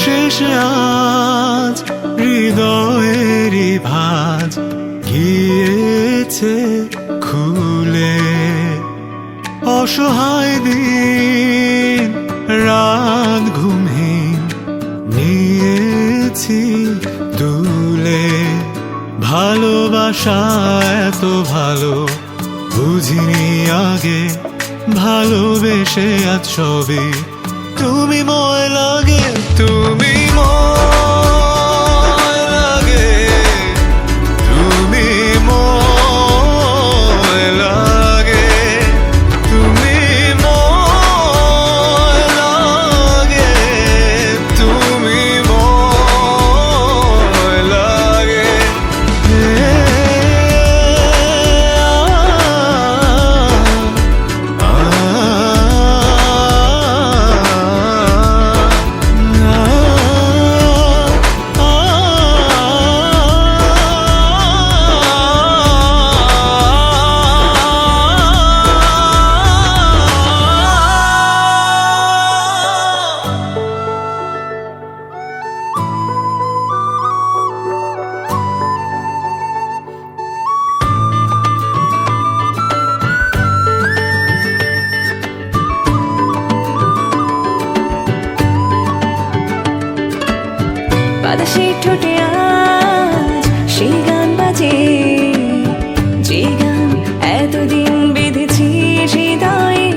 শেষে আজ হৃদয়েরই ভাঁজ গিয়েছে খুলে। অসহায় দিন রাত ঘুমহীন নিয়েছি দুলে। ভালোবাসা এত ভালো বুঝিনি আগে, ভালোবেসে আজ সবই তুমি ময় লাগে, তুমি ময় লাগে, তুমি ময় লাগে, তুমি ময় লাগে, তুমি ময় লাগে। বাতাসে ঠোঁটে আজ সেই গান বাজে, যে গান এতদিন বেঁধেছি হৃদয়ে।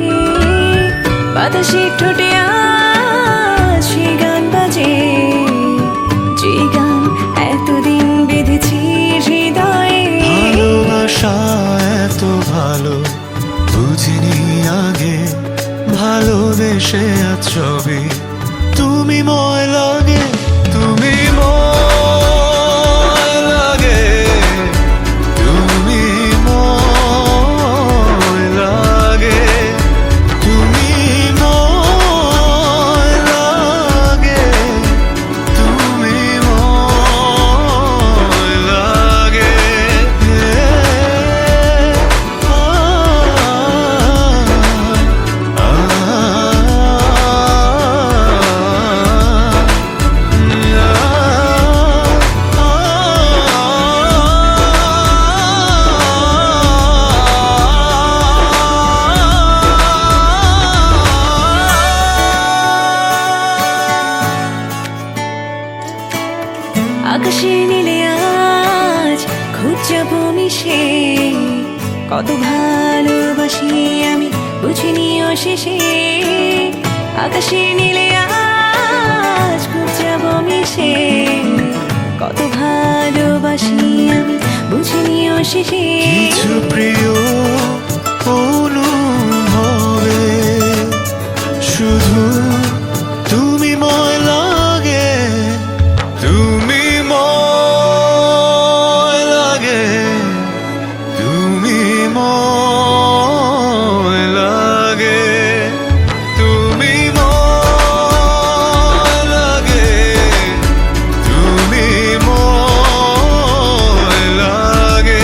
বাতাসে ঠোঁটে আজ সেই গান বাজে, যে গান এতদিন বেঁধেছি হৃদয়ে। ভালোবাসা এত ভালো বুঝিনি আগে, ভালোবেসে আজ সবই তুমি ময় লাগে, তুমি ময় লাগে, তুমি ময় লাগে, তুমি ময় লাগে, তুমি ময় লাগে। আকাশে নীলে আজ খুঁজে মিশে, কত ভালোবাসি আমি বুঝিনি অশেষে। আকাশে নীলে আজ খুঁজে মিশে, কত ভালোবাসি আমি বুঝিনি অশেষে। কিছু প্রিয় অনুভবে শুধু তুমি ময় লাগে, তুমি ময় লাগে, তুমি ময় লাগে, তুমি ময় লাগে, তুমি ময় লাগে।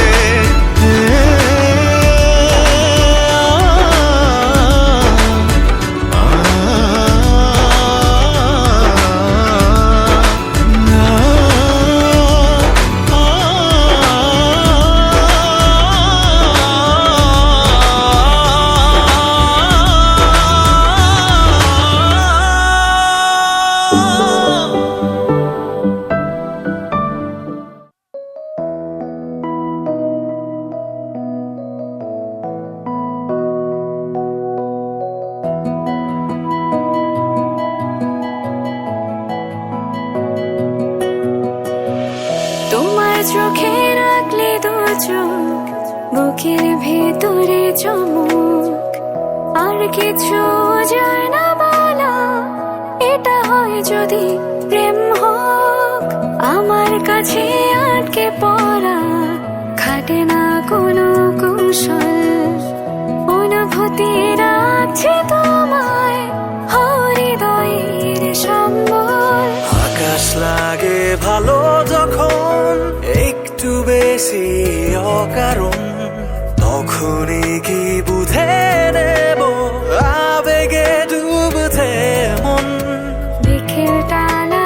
চোখে রাখলে দু চোখ, বুকের ভেতরে চমক, আর কিছু যায় না বলা। এটা হয় যদি প্রেম হোক, আমার কাছে আটকে পড়া খাটে না কোনো কৌশল। অনুভূতি রাখছে তোমায় হৃদয়ের সম্বল। আকাশ লাগে ভালো যখন একটু বেশি অকারণ, তখনই কি বুঝে নেব আবেগে ডুবছে মন। বিকেল টানা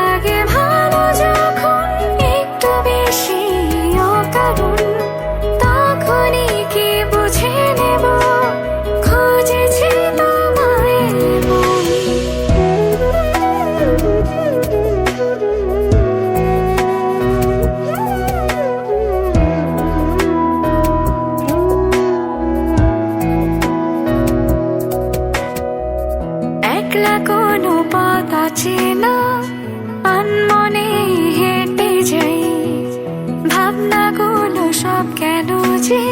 হলো সব কেন যে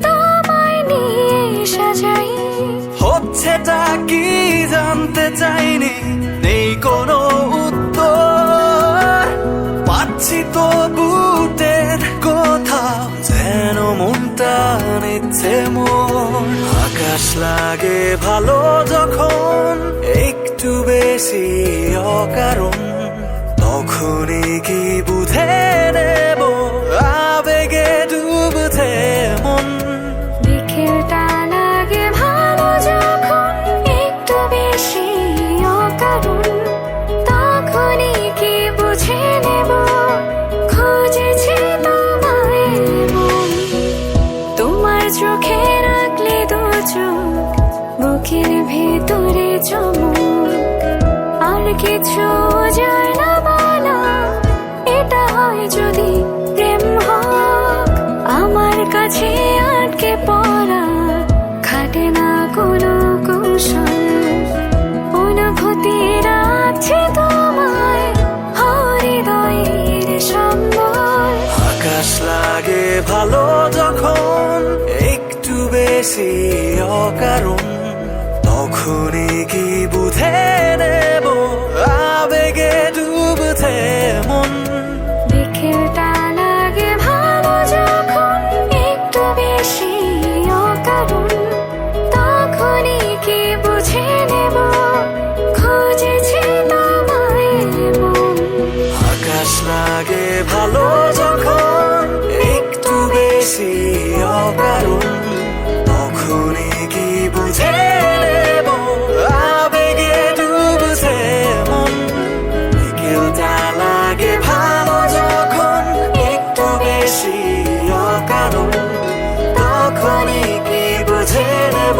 তোমায় নিয়ে সাজাই। হচ্ছেটা কি জানতে চাইনি, নেই কোনো উত্তর। পাচ্ছি তো বুটের কোথাও, যেন মনটা নিচ্ছে মন। আকাশ লাগে ভালো যখন একটু বেশি অকারণ, তখনই কি বুঝে নেব আবেগে ডুবছে মন। বিকেলটা লাগে ভালো যখন একটু বেশি অকারণ, তখনই কি বুঝে নেব খুঁজেছি তোমায় মন। তোমার চোখে রাখলে দু চোখ, বুকের ভেতরে চমক, আর কিছু যায় না বলা। এটা হয় যদি প্রেম হোক, আমার কাছে আটকে পড়া খাটে না কোনো কৌশল। অনুভূতি রাখছে তোমায় হৃদয়ের সম্বল। আকাশ লাগে ভালো যখন একটু বেশি অকারণ, তখনই কি বুঝে নেব আবেগে ডুবছে মন। বিকেলটা লাগে ভালো যখন একটু বেশি অকারণ, তখনই কি বুঝে নেব খুঁজেছি তোমায় মন। আকাশ লাগে ভালো যখন একটু বেশি অকারণ, তখনই কি বুঝে নেব আবেগে ডুবছে মন। বিকেলটা লাগে ভালো যখন একটু বেশি অকারণ, তখনই কি বুঝে নেব